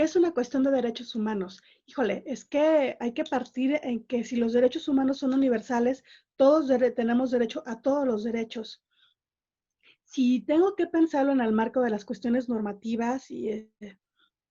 ¿qué es una cuestión de derechos humanos? Híjole, es que hay que partir en que si los derechos humanos son universales, todos tenemos derecho a todos los derechos. Si tengo que pensarlo en el marco de las cuestiones normativas,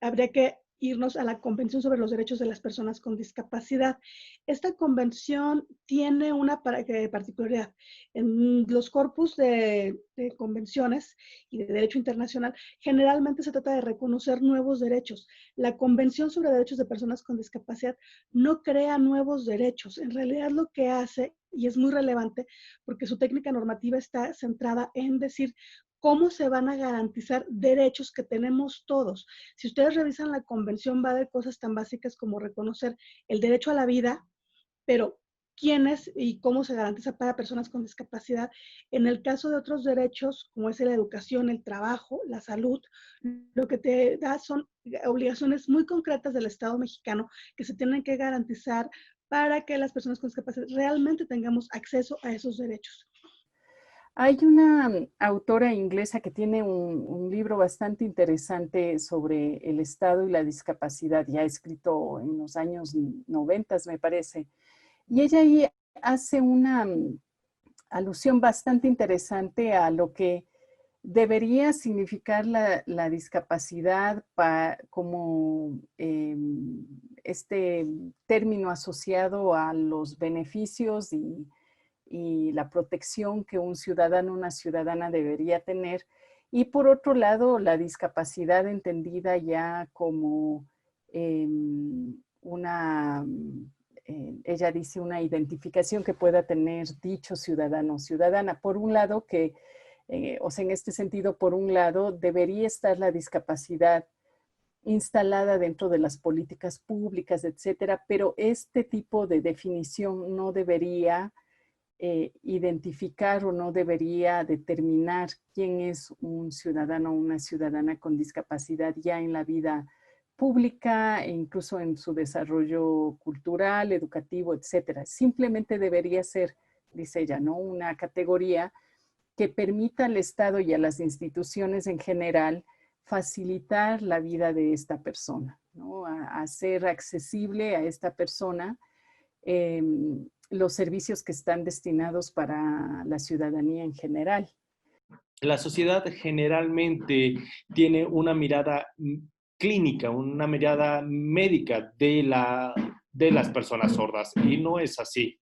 habría que irnos a la Convención sobre los Derechos de las Personas con Discapacidad. Esta convención tiene una particularidad. En los corpus de convenciones y de derecho internacional, generalmente se trata de reconocer nuevos derechos. La Convención sobre Derechos de Personas con Discapacidad no crea nuevos derechos. En realidad lo que hace, y es muy relevante, porque su técnica normativa está centrada en decir cómo se van a garantizar derechos que tenemos todos. Si ustedes revisan la convención, va de cosas tan básicas como reconocer el derecho a la vida, pero quiénes y cómo se garantiza para personas con discapacidad. En el caso de otros derechos, como es la educación, el trabajo, la salud, lo que te da son obligaciones muy concretas del Estado mexicano que se tienen que garantizar para que las personas con discapacidad realmente tengamos acceso a esos derechos. Hay una autora inglesa que tiene un libro bastante interesante sobre el Estado y la discapacidad, ya escrito en los años 90, me parece. Y ella ahí hace una alusión bastante interesante a lo que debería significar la discapacidad como este término asociado a los beneficios y la protección que un ciudadano o una ciudadana debería tener. Y por otro lado, la discapacidad entendida ya como una, ella dice, una identificación que pueda tener dicho ciudadano o ciudadana. Por un lado, o sea, en este sentido, por un lado, debería estar la discapacidad instalada dentro de las políticas públicas, etcétera, pero este tipo de definición no debería identificar o no debería determinar quién es un ciudadano o una ciudadana con discapacidad ya en la vida pública e incluso en su desarrollo cultural, educativo, etcétera. Simplemente debería ser, dice ella, ¿no? Una categoría que permita al Estado y a las instituciones en general facilitar la vida de esta persona, ¿no? A hacer accesible a esta persona los servicios que están destinados para la ciudadanía en general. La sociedad generalmente tiene una mirada clínica, una mirada médica de las personas sordas y no es así.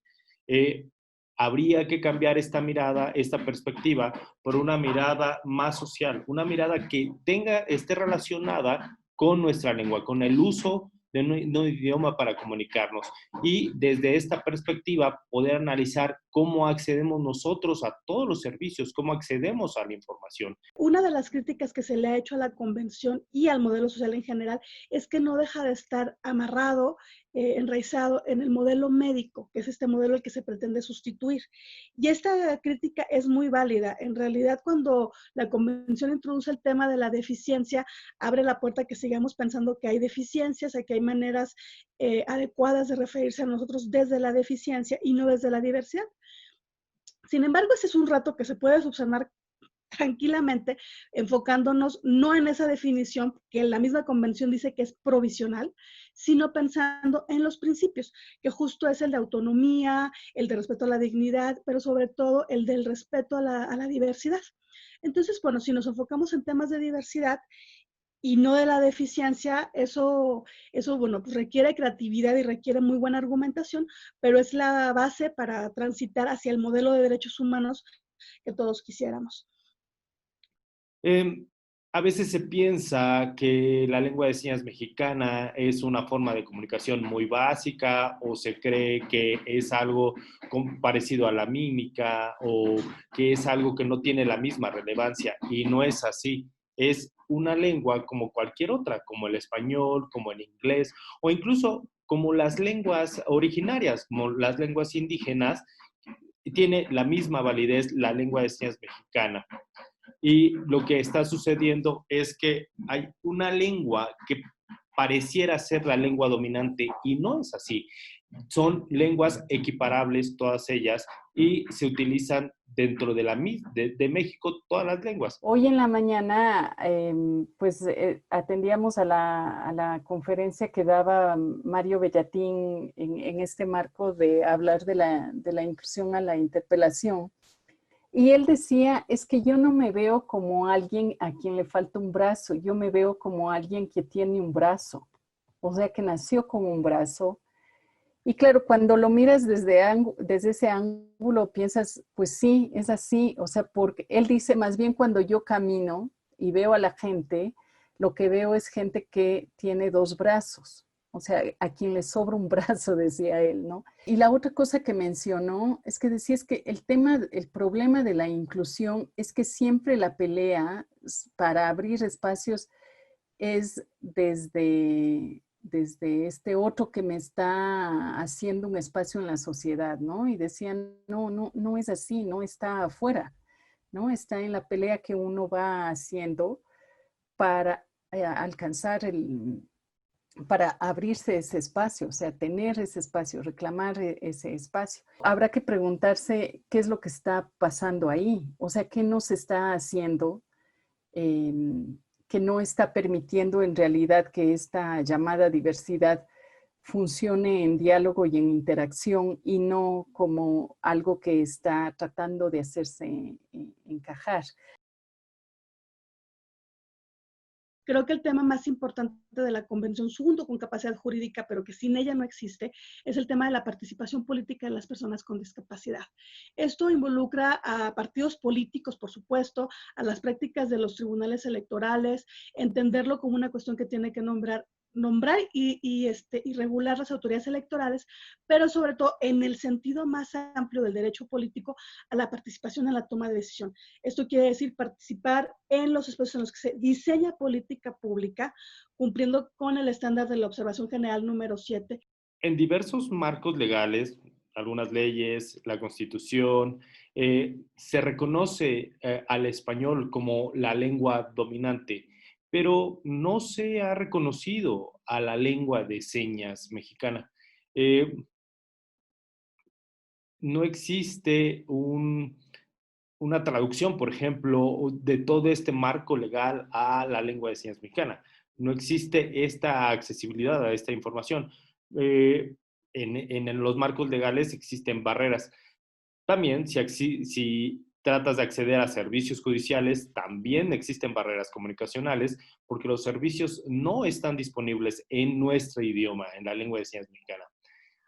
Habría que cambiar esta mirada, esta perspectiva, por una mirada más social, una mirada que esté relacionada con nuestra lengua, con el uso de un idioma para comunicarnos. Y desde esta perspectiva poder analizar cómo accedemos nosotros a todos los servicios, cómo accedemos a la información. Una de las críticas que se le ha hecho a la convención y al modelo social en general es que no deja de estar amarrado, enraizado en el modelo médico, que es este modelo el que se pretende sustituir. Y esta crítica es muy válida. En realidad, cuando la convención introduce el tema de la deficiencia, abre la puerta a que sigamos pensando que hay deficiencias, a que hay maneras adecuadas de referirse a nosotros desde la deficiencia y no desde la diversidad. Sin embargo, ese es un rato que se puede subsanar tranquilamente, enfocándonos no en esa definición que la misma convención dice que es provisional, sino pensando en los principios, que justo es el de autonomía, el de respeto a la dignidad, pero sobre todo el del respeto a la diversidad. Entonces, bueno, si nos enfocamos en temas de diversidad y no de la deficiencia, bueno, pues requiere creatividad y requiere muy buena argumentación, pero es la base para transitar hacia el modelo de derechos humanos que todos quisiéramos. Eh, a veces se piensa que la lengua de señas mexicana es una forma de comunicación muy básica o se cree que es algo parecido a la mímica o que es algo que no tiene la misma relevancia y no es así. Es una lengua como cualquier otra, como el español, como el inglés o incluso como las lenguas originarias, como las lenguas indígenas, tiene la misma validez la lengua de señas mexicana. Y lo que está sucediendo es que hay una lengua que pareciera ser la lengua dominante y no es así. Son lenguas equiparables todas ellas y se utilizan dentro de México todas las lenguas. Hoy en la mañana, pues atendíamos a la conferencia que daba Mario Bellatín en este marco de hablar de la inclusión a la interpelación. Y él decía, es que yo no me veo como alguien a quien le falta un brazo, yo me veo como alguien que tiene un brazo, o sea, que nació con un brazo. Y claro, cuando lo miras desde ese ángulo, piensas, pues sí, es así. O sea, porque él dice, más bien cuando yo camino y veo a la gente, lo que veo es gente que tiene dos brazos. O sea, a quien le sobra un brazo, decía él, ¿no? Y la otra cosa que mencionó es que decía es que el problema de la inclusión es que siempre la pelea para abrir espacios es desde este otro que me está haciendo un espacio en la sociedad, ¿no? Y decían, no es así, no está afuera, ¿no? Está en la pelea que uno va haciendo para alcanzar para abrirse ese espacio, o sea, tener ese espacio, reclamar ese espacio. Habrá que preguntarse qué es lo que está pasando ahí, o sea, qué no se está haciendo eh, que no está permitiendo en realidad que esta llamada diversidad funcione en diálogo y en interacción y no como algo que está tratando de hacerse encajar. Creo que el tema más importante de la convención, junto con capacidad jurídica, pero que sin ella no existe, es el tema de la participación política de las personas con discapacidad. Esto involucra a partidos políticos, por supuesto, a las prácticas de los tribunales electorales, entenderlo como una cuestión que tiene que nombrar y regular las autoridades electorales, pero sobre todo en el sentido más amplio del derecho político a la participación en la toma de decisión. Esto quiere decir participar en los espacios en los que se diseña política pública, cumpliendo con el estándar de la observación general número 7. En diversos marcos legales, algunas leyes, la Constitución, se reconoce al español como la lengua dominante, pero no se ha reconocido a la lengua de señas mexicana. No existe una traducción, por ejemplo, de todo este marco legal a la lengua de señas mexicana. No existe esta accesibilidad a esta información. Eh, en los marcos legales existen barreras. También, si tratas de acceder a servicios judiciales, también existen barreras comunicacionales porque los servicios no están disponibles en nuestro idioma, en la lengua de señas mexicana.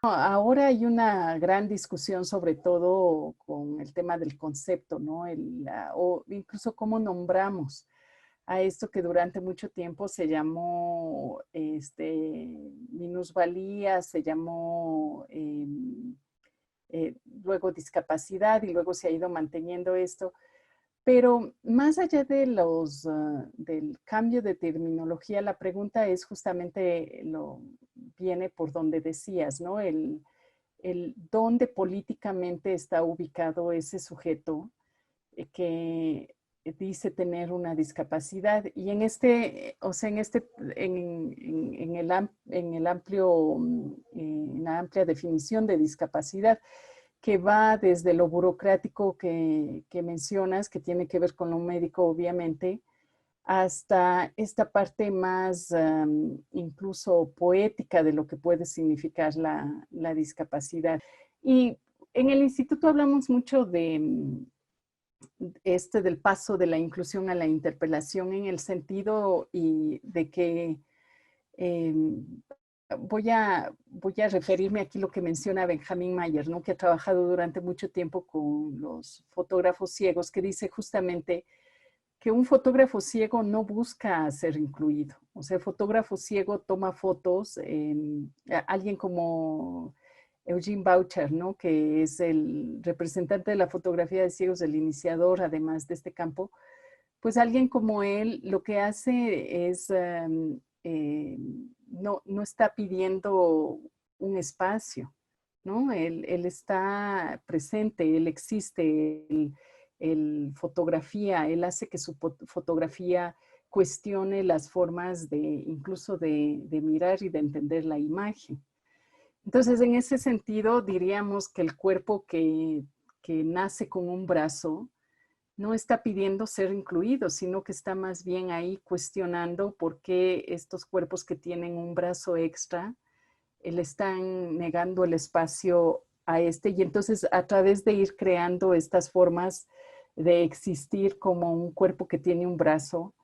Ahora hay una gran discusión sobre todo con el tema del concepto, ¿no? O incluso cómo nombramos a esto que durante mucho tiempo se llamó minusvalía, se llamó luego discapacidad y luego se ha ido manteniendo esto. Pero más allá de del cambio de terminología, la pregunta es justamente, viene por donde decías, ¿no? El dónde políticamente está ubicado ese sujeto que dice tener una discapacidad. Y o sea, en la amplia definición de discapacidad, que va desde lo burocrático que mencionas, que tiene que ver con lo médico, obviamente, hasta esta parte más incluso poética de lo que puede significar la discapacidad. Y en el instituto hablamos mucho del paso de la inclusión a la interpelación en el sentido y de que voy a referirme aquí a lo que menciona Benjamín Mayer, ¿no? Que ha trabajado durante mucho tiempo con los fotógrafos ciegos, que dice justamente que un fotógrafo ciego no busca ser incluido. O sea, el fotógrafo ciego toma fotos, alguien como Eugene Boucher, ¿no? Que es el representante de la fotografía de ciegos, el iniciador, además de este campo, pues alguien como él lo que hace es, no está pidiendo un espacio, ¿no? Él está presente, él existe, él fotografía, él hace que su fotografía cuestione las formas incluso de mirar y de entender la imagen. Entonces, en ese sentido, diríamos que el cuerpo que nace con un brazo no está pidiendo ser incluido, sino que está más bien ahí cuestionando por qué estos cuerpos que tienen un brazo extra le están negando el espacio a este. Y entonces, a través de ir creando estas formas de existir como un cuerpo que tiene un brazo,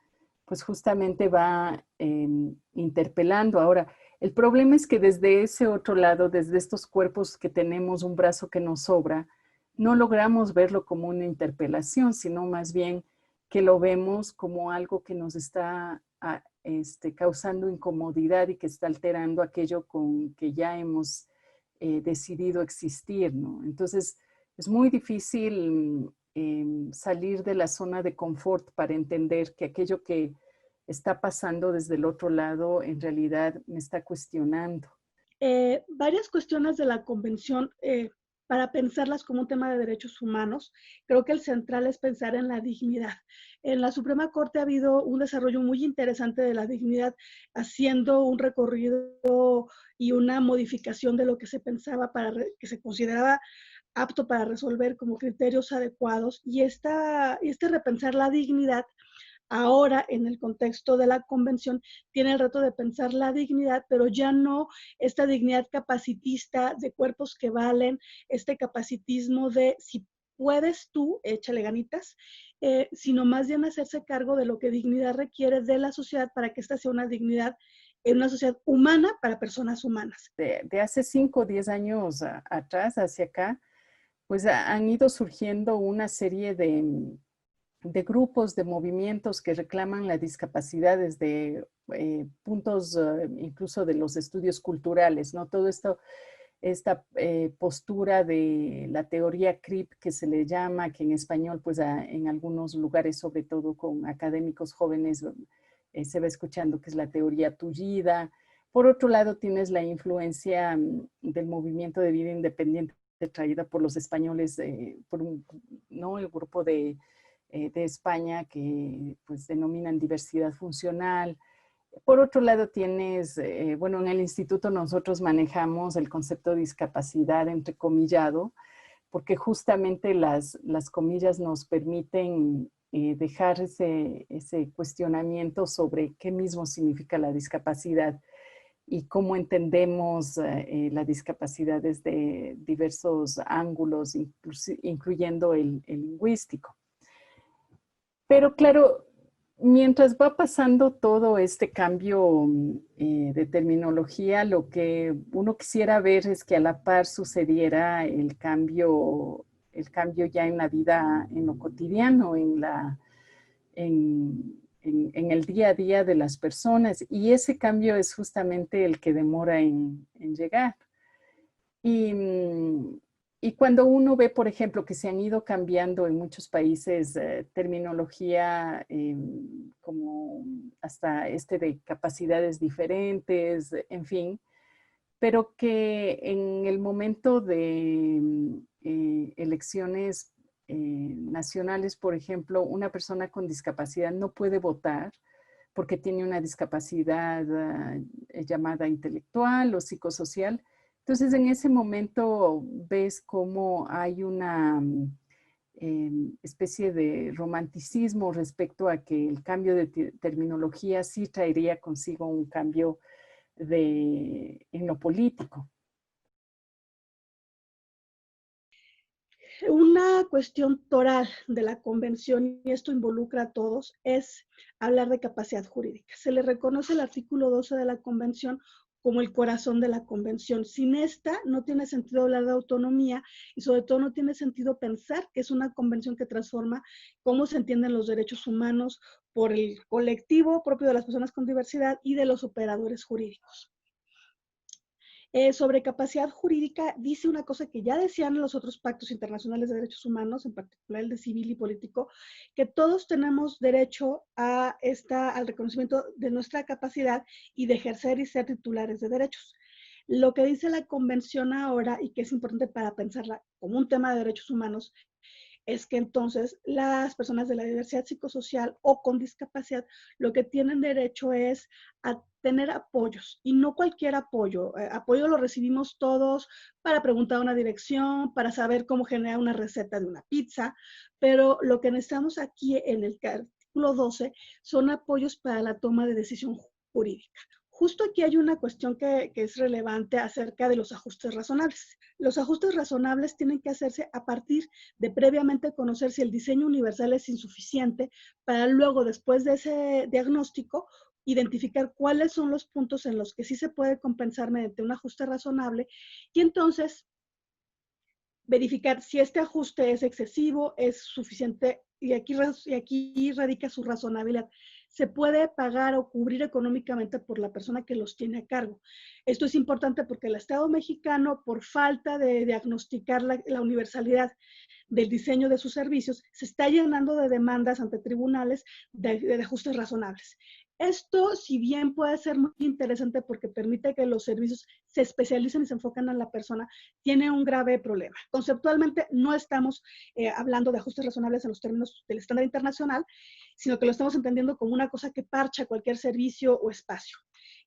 pues justamente va interpelando. Ahora, el problema es que desde ese otro lado, desde estos cuerpos que tenemos un brazo que nos sobra, no logramos verlo como una interpelación, sino más bien que lo vemos como algo que nos está causando incomodidad y que está alterando aquello con que ya hemos decidido existir, ¿no? Entonces, es muy difícil salir de la zona de confort para entender que aquello que está pasando desde el otro lado en realidad me está cuestionando. Varias cuestiones de la convención, para pensarlas como un tema de derechos humanos, creo que el central es pensar en la dignidad. En la Suprema Corte ha habido un desarrollo muy interesante de la dignidad, haciendo un recorrido y una modificación de lo que se pensaba que se consideraba apto para resolver como criterios adecuados. Y este repensar la dignidad ahora, en el contexto de la convención, tiene el reto de pensar la dignidad, pero ya no esta dignidad capacitista de cuerpos que valen, este capacitismo de si puedes tú, échale ganitas, sino más bien hacerse cargo de lo que dignidad requiere de la sociedad para que esta sea una dignidad en una sociedad humana para personas humanas. De hace 5 o 10 años atrás, hacia acá, pues han ido surgiendo una serie de grupos, de movimientos que reclaman la discapacidad desde puntos incluso de los estudios culturales, ¿no? Todo esto, esta postura de la teoría CRIP que se le llama, que en español, pues en algunos lugares, sobre todo con académicos jóvenes, se va escuchando que es la teoría tullida. Por otro lado, tienes la influencia del movimiento de vida independiente traída por los españoles, ¿no? El grupo de España que pues denominan diversidad funcional. Por otro lado tienes, bueno, en el instituto nosotros manejamos el concepto de discapacidad entrecomillado, porque justamente las comillas nos permiten dejar ese cuestionamiento sobre qué mismo significa la discapacidad y cómo entendemos la discapacidad desde diversos ángulos, incluyendo el lingüístico. Pero claro, mientras va pasando todo este cambio de terminología, lo que uno quisiera ver es que a la par sucediera el cambio ya en la vida, en lo cotidiano, en el día a día de las personas. Y ese cambio es justamente el que demora en llegar. Y cuando uno ve, por ejemplo, que se han ido cambiando en muchos países terminología como hasta de capacidades diferentes, en fin, pero que en el momento de elecciones nacionales, por ejemplo, una persona con discapacidad no puede votar porque tiene una discapacidad llamada intelectual o psicosocial. Entonces, en ese momento ves cómo hay una especie de romanticismo respecto a que el cambio de terminología sí traería consigo un cambio en lo político. Una cuestión toral de la convención, y esto involucra a todos, es hablar de capacidad jurídica. Se le reconoce el artículo 12 de la convención como el corazón de la convención. Sin esta no tiene sentido hablar de autonomía y sobre todo no tiene sentido pensar que es una convención que transforma cómo se entienden los derechos humanos por el colectivo propio de las personas con diversidad y de los operadores jurídicos. Sobre capacidad jurídica, dice una cosa que ya decían los otros pactos internacionales de derechos humanos, en particular el de civil y político, que todos tenemos derecho al reconocimiento de nuestra capacidad y de ejercer y ser titulares de derechos. Lo que dice la convención ahora, y que es importante para pensarla como un tema de derechos humanos, es que entonces las personas de la diversidad psicosocial o con discapacidad lo que tienen derecho es a tener apoyos, y no cualquier apoyo. Apoyo lo recibimos todos para preguntar una dirección, para saber cómo generar una receta de una pizza, pero lo que necesitamos aquí en el artículo 12 son apoyos para la toma de decisión jurídica. Justo aquí hay una cuestión que es relevante acerca de los ajustes razonables. Los ajustes razonables tienen que hacerse a partir de previamente conocer si el diseño universal es insuficiente, para luego, después de ese diagnóstico, identificar cuáles son los puntos en los que sí se puede compensar mediante un ajuste razonable, y entonces verificar si este ajuste es excesivo, es suficiente, y aquí radica su razonabilidad. Se puede pagar o cubrir económicamente por la persona que los tiene a cargo. Esto es importante porque el Estado mexicano, por falta de diagnosticar la universalidad del diseño de sus servicios, se está llenando de demandas ante tribunales de ajustes razonables. Esto, si bien puede ser muy interesante porque permite que los servicios se especialicen y se enfoquen en la persona, tiene un grave problema. Conceptualmente no estamos hablando de ajustes razonables en los términos del estándar internacional, sino que lo estamos entendiendo como una cosa que parcha cualquier servicio o espacio.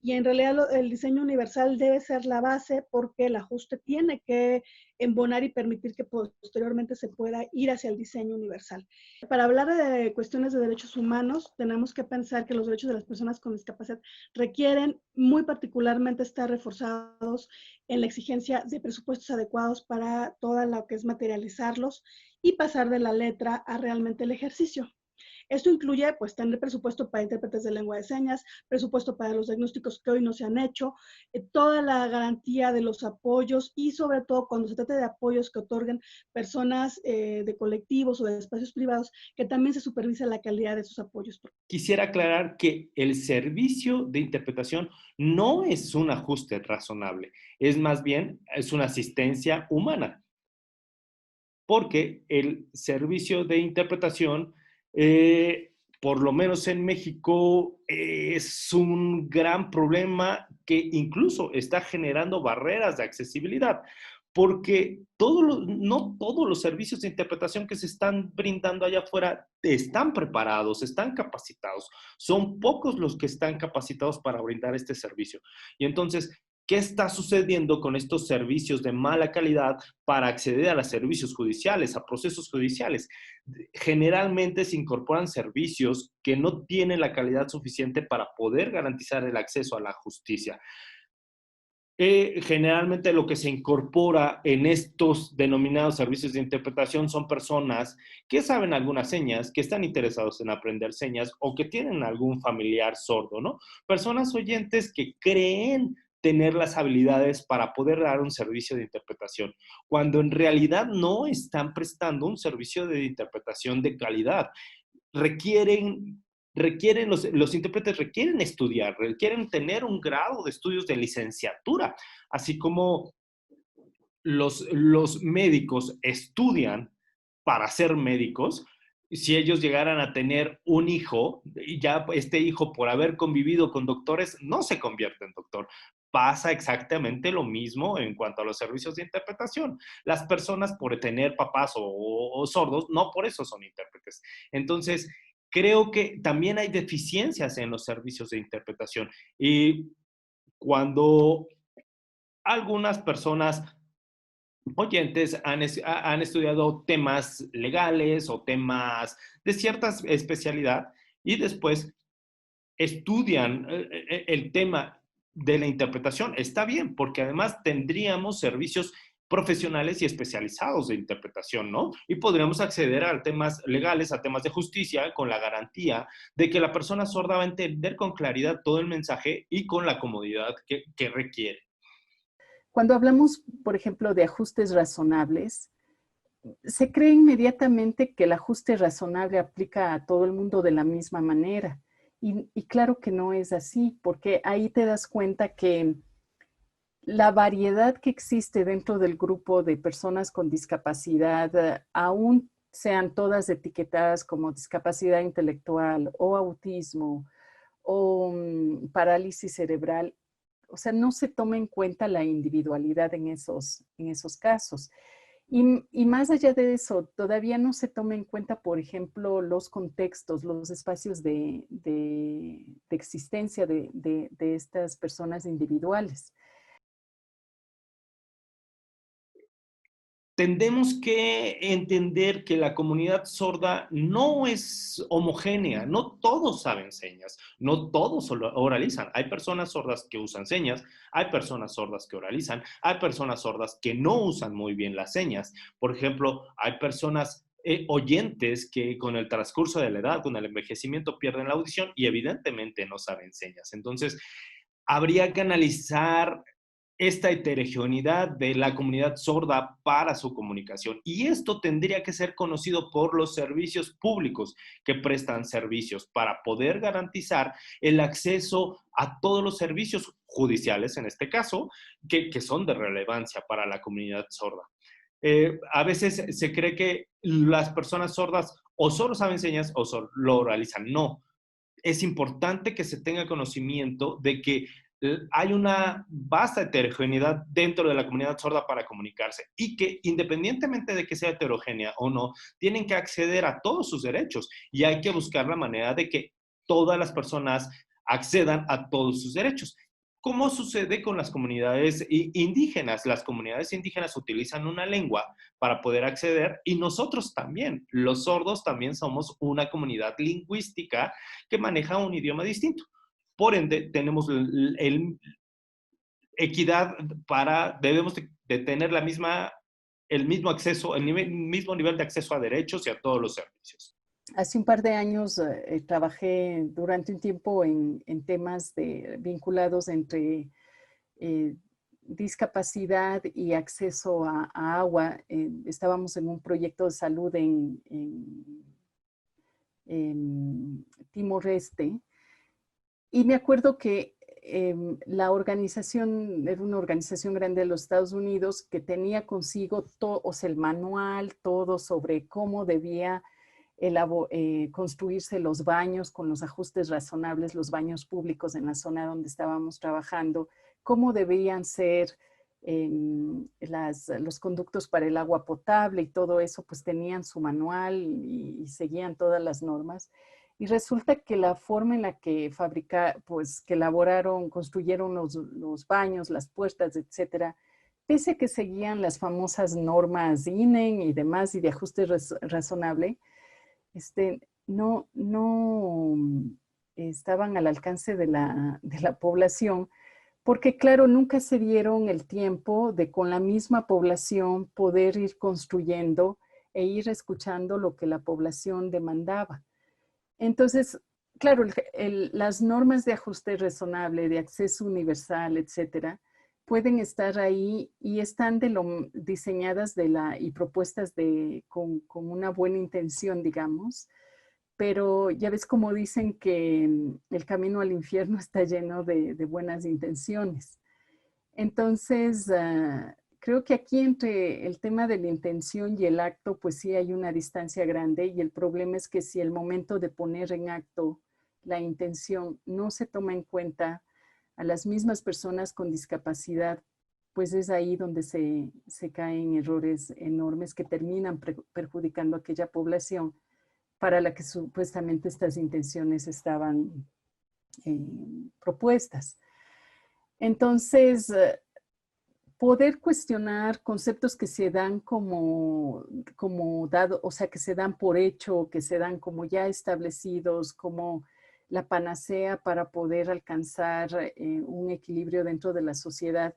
Y en realidad el diseño universal debe ser la base, porque el ajuste tiene que embonar y permitir que posteriormente se pueda ir hacia el diseño universal. Para hablar de cuestiones de derechos humanos, tenemos que pensar que los derechos de las personas con discapacidad requieren muy particularmente estar reforzados en la exigencia de presupuestos adecuados para toda lo que es materializarlos y pasar de la letra a realmente el ejercicio. Esto incluye, pues, tener presupuesto para intérpretes de lengua de señas, presupuesto para los diagnósticos que hoy no se han hecho, toda la garantía de los apoyos, y sobre todo cuando se trata de apoyos que otorguen personas de colectivos o de espacios privados, que también se supervise la calidad de esos apoyos. Quisiera aclarar que el servicio de interpretación no es un ajuste razonable, es más bien, es una asistencia humana, porque el servicio de interpretación, por lo menos en México, es un gran problema que incluso está generando barreras de accesibilidad, porque no todos los servicios de interpretación que se están brindando allá afuera están preparados, están capacitados. Son pocos los que están capacitados para brindar este servicio. Y entonces, ¿qué está sucediendo con estos servicios de mala calidad para acceder a los servicios judiciales, a procesos judiciales? Generalmente se incorporan servicios que no tienen la calidad suficiente para poder garantizar el acceso a la justicia. Generalmente lo que se incorpora en estos denominados servicios de interpretación son personas que saben algunas señas, que están interesados en aprender señas o que tienen algún familiar sordo, ¿no? Personas oyentes que creen tener las habilidades para poder dar un servicio de interpretación, cuando en realidad no están prestando un servicio de interpretación de calidad. Requieren los intérpretes requieren estudiar, requieren tener un grado de estudios de licenciatura, así como los médicos estudian para ser médicos. Si ellos llegaran a tener un hijo, y ya este hijo, por haber convivido con doctores, no se convierte en doctor. Pasa exactamente lo mismo en cuanto a los servicios de interpretación. Las personas, por tener papás o sordos, no por eso son intérpretes. Entonces, creo que también hay deficiencias en los servicios de interpretación. Y cuando algunas personas oyentes han estudiado temas legales o temas de cierta especialidad y después estudian el tema de la interpretación, está bien, porque además tendríamos servicios profesionales y especializados de interpretación, ¿no? Y podríamos acceder a temas legales, a temas de justicia, con la garantía de que la persona sorda va a entender con claridad todo el mensaje y con la comodidad que requiere. Cuando hablamos, por ejemplo, de ajustes razonables, se cree inmediatamente que el ajuste razonable aplica a todo el mundo de la misma manera. Y claro que no es así, porque ahí te das cuenta que la variedad que existe dentro del grupo de personas con discapacidad, aún sean todas etiquetadas como discapacidad intelectual o autismo o parálisis cerebral, o sea, no se toma en cuenta la individualidad en esos casos. Y más allá de eso, todavía no se toma en cuenta, por ejemplo, los contextos, los espacios de existencia de estas personas individuales. Tendemos que entender que la comunidad sorda no es homogénea, no todos saben señas, no todos oralizan. Hay personas sordas que usan señas, hay personas sordas que oralizan, hay personas sordas que no usan muy bien las señas. Por ejemplo, hay personas oyentes que con el transcurso de la edad, con el envejecimiento, pierden la audición y evidentemente no saben señas. Entonces, habría que analizar esta heterogeneidad de la comunidad sorda para su comunicación. Y esto tendría que ser conocido por los servicios públicos que prestan servicios para poder garantizar el acceso a todos los servicios judiciales, en este caso, que son de relevancia para la comunidad sorda. A veces se cree que las personas sordas o solo saben señas o solo lo oralizan. No, es importante que se tenga conocimiento de que hay una vasta heterogeneidad dentro de la comunidad sorda para comunicarse y que independientemente de que sea heterogénea o no, tienen que acceder a todos sus derechos y hay que buscar la manera de que todas las personas accedan a todos sus derechos. ¿Cómo sucede con las comunidades indígenas? Las comunidades indígenas utilizan una lengua para poder acceder y nosotros también, los sordos también somos una comunidad lingüística que maneja un idioma distinto. Por ende, tenemos equidad debemos de tener el mismo acceso, mismo nivel de acceso a derechos y a todos los servicios. Hace un par de años trabajé durante un tiempo en temas vinculados entre discapacidad y acceso a agua. Estábamos en un proyecto de salud en Timor-Este. Y me acuerdo que la organización, era una organización grande de los Estados Unidos que tenía consigo el manual, todo sobre cómo debía construirse los baños con los ajustes razonables, los baños públicos en la zona donde estábamos trabajando, cómo debían ser los conductos para el agua potable y todo eso, pues tenían su manual y seguían todas las normas. Y resulta que la forma en la que que elaboraron, construyeron los baños, las puertas, etcétera, pese a que seguían las famosas normas INEN y demás y de ajuste razonable, no estaban al alcance de la población, porque claro, nunca se dieron el tiempo de con la misma población poder ir construyendo e ir escuchando lo que la población demandaba. Entonces, claro, las normas de ajuste razonable, de acceso universal, etcétera, pueden estar ahí y están diseñadas y propuestas con una buena intención, digamos, pero ya ves como dicen que el camino al infierno está lleno de buenas intenciones. Entonces, creo que aquí entre el tema de la intención y el acto, pues sí hay una distancia grande y el problema es que si el momento de poner en acto la intención no se toma en cuenta a las mismas personas con discapacidad, pues es ahí donde se caen errores enormes que terminan perjudicando a aquella población para la que supuestamente estas intenciones estaban propuestas. Entonces, poder cuestionar conceptos que se dan como dado, o sea, que se dan por hecho, que se dan como ya establecidos, como la panacea para poder alcanzar un equilibrio dentro de la sociedad,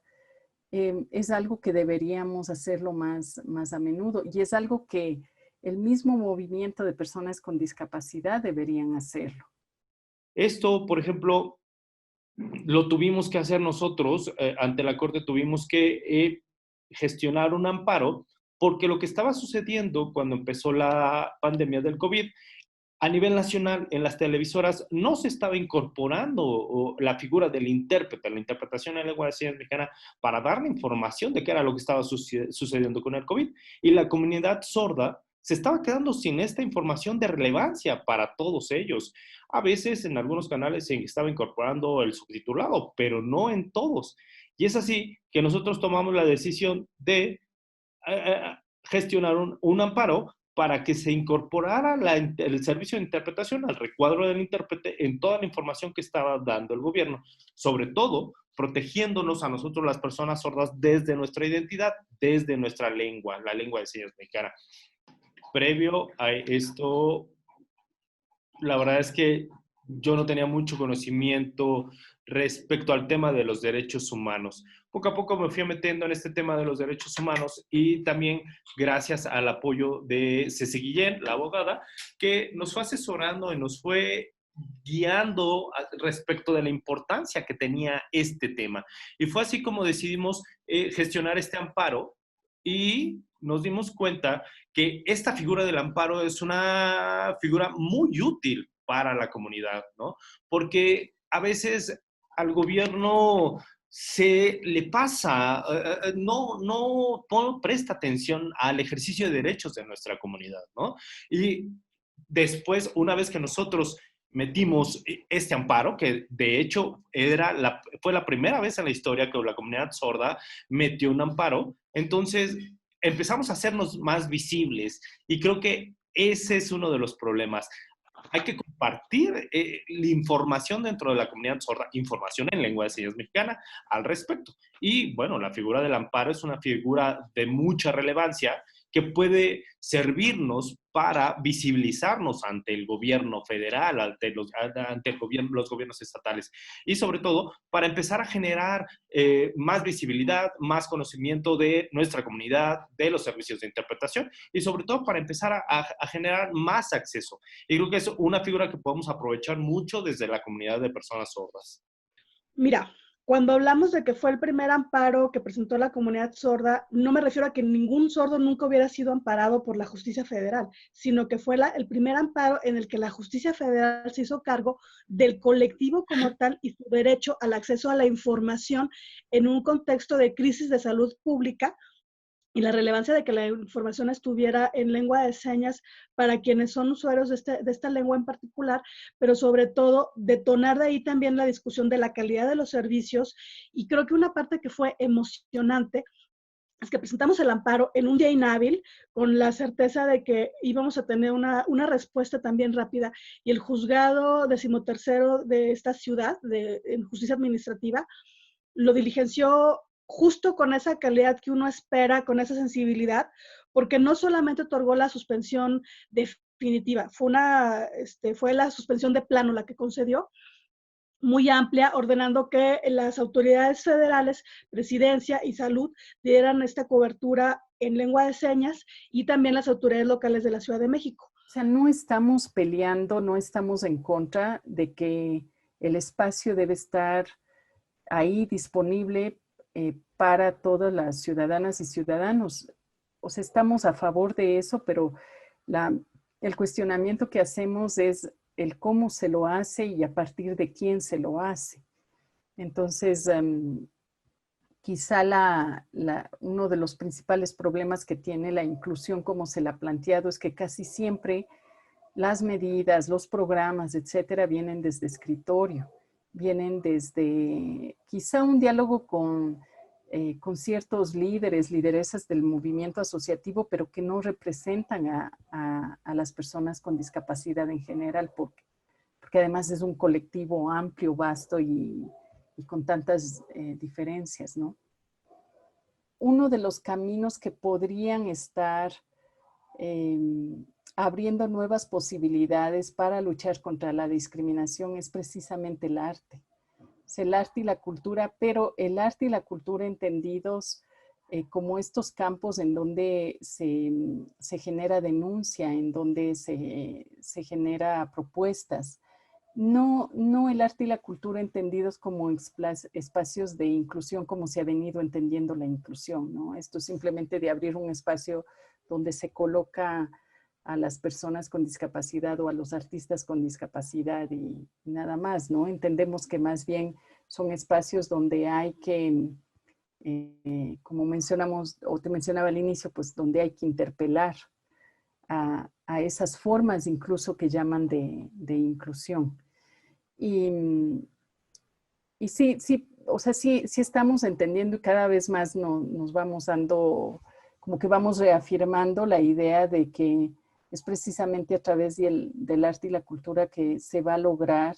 es algo que deberíamos hacerlo más a menudo y es algo que el mismo movimiento de personas con discapacidad deberían hacerlo. Esto, por ejemplo, lo tuvimos que hacer nosotros, ante la Corte tuvimos que gestionar un amparo, porque lo que estaba sucediendo cuando empezó la pandemia del COVID, a nivel nacional, en las televisoras, no se estaba incorporando la figura del intérprete, la interpretación en lengua de señas mexicana, para darle información de qué era lo que estaba sucediendo con el COVID. Y la comunidad sorda se estaba quedando sin esta información de relevancia para todos ellos. A veces en algunos canales se estaba incorporando el subtitulado, pero no en todos. Y es así que nosotros tomamos la decisión de gestionar un amparo para que se incorporara el servicio de interpretación al recuadro del intérprete en toda la información que estaba dando el gobierno, sobre todo protegiéndonos a nosotros las personas sordas desde nuestra identidad, desde nuestra lengua, la lengua de señas mexicana. Previo a esto, la verdad es que yo no tenía mucho conocimiento respecto al tema de los derechos humanos. Poco a poco me fui metiendo en este tema de los derechos humanos y también gracias al apoyo de Ceci Guillén, la abogada, que nos fue asesorando y nos fue guiando respecto de la importancia que tenía este tema. Y fue así como decidimos gestionar este amparo y nos dimos cuenta que esta figura del amparo es una figura muy útil para la comunidad, ¿no? Porque a veces al gobierno se le pasa, no presta atención al ejercicio de derechos de nuestra comunidad, ¿no? Y después, una vez que nosotros metimos este amparo, que de hecho fue la primera vez en la historia que la comunidad sorda metió un amparo, entonces empezamos a hacernos más visibles y creo que ese es uno de los problemas. Hay que compartir la información dentro de la comunidad sorda, información en lengua de señas mexicana al respecto. Y bueno, la figura del amparo es una figura de mucha relevancia que puede servirnos para visibilizarnos ante el gobierno federal, ante los gobiernos estatales y sobre todo para empezar a generar más visibilidad, más conocimiento de nuestra comunidad, de los servicios de interpretación y sobre todo para empezar a generar más acceso. Y creo que es una figura que podemos aprovechar mucho desde la comunidad de personas sordas. Mira, cuando hablamos de que fue el primer amparo que presentó la comunidad sorda, no me refiero a que ningún sordo nunca hubiera sido amparado por la justicia federal, sino que fue el primer amparo en el que la justicia federal se hizo cargo del colectivo como tal y su derecho al acceso a la información en un contexto de crisis de salud pública, y la relevancia de que la información estuviera en lengua de señas para quienes son usuarios de esta lengua en particular, pero sobre todo detonar de ahí también la discusión de la calidad de los servicios. Y creo que una parte que fue emocionante es que presentamos el amparo en un día inhábil con la certeza de que íbamos a tener una respuesta también rápida, y el juzgado 13º de esta ciudad, en justicia administrativa, lo diligenció justo con esa calidad que uno espera, con esa sensibilidad, porque no solamente otorgó la suspensión definitiva, fue la suspensión de plano la que concedió, muy amplia, ordenando que las autoridades federales, presidencia y salud, dieran esta cobertura en lengua de señas, y también las autoridades locales de la Ciudad de México. O sea, no estamos peleando, no estamos en contra de que el espacio debe estar ahí disponible para todas las ciudadanas y ciudadanos. O sea, estamos a favor de eso, pero el cuestionamiento que hacemos es el cómo se lo hace y a partir de quién se lo hace. Entonces, quizá uno de los principales problemas que tiene la inclusión, como se la ha planteado, es que casi siempre las medidas, los programas, etcétera, vienen desde escritorio, vienen desde quizá un diálogo con ciertos líderes, lideresas del movimiento asociativo, pero que no representan a las personas con discapacidad en general, porque además es un colectivo amplio, vasto y con tantas diferencias, ¿no? Uno de los caminos que podrían estar abriendo nuevas posibilidades para luchar contra la discriminación es precisamente el arte. Es el arte y la cultura, pero el arte y la cultura entendidos como estos campos en donde se genera denuncia, en donde se genera propuestas. No el arte y la cultura entendidos como espacios de inclusión, como se ha venido entendiendo la inclusión, ¿no? Esto simplemente de abrir un espacio donde se coloca a las personas con discapacidad o a los artistas con discapacidad y nada más, ¿no? Entendemos que más bien son espacios donde hay que, como mencionamos o te mencionaba al inicio, pues donde hay que interpelar a esas formas incluso que llaman de inclusión. Y sí, o sea, sí estamos entendiendo y cada vez más nos vamos dando como que vamos reafirmando la idea de que es precisamente a través del arte y la cultura que se va a lograr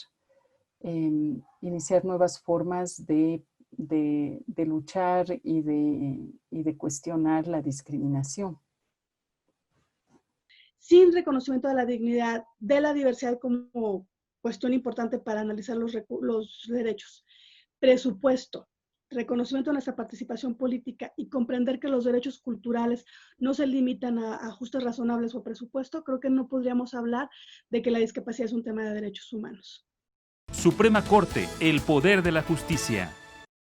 iniciar nuevas formas de luchar y de cuestionar la discriminación. Sin reconocimiento de la dignidad, de la diversidad como cuestión importante para analizar los derechos, presupuesto, reconocimiento de nuestra participación política y comprender que los derechos culturales no se limitan a ajustes razonables o presupuesto, creo que no podríamos hablar de que la discapacidad es un tema de derechos humanos. Suprema Corte, el poder de la justicia.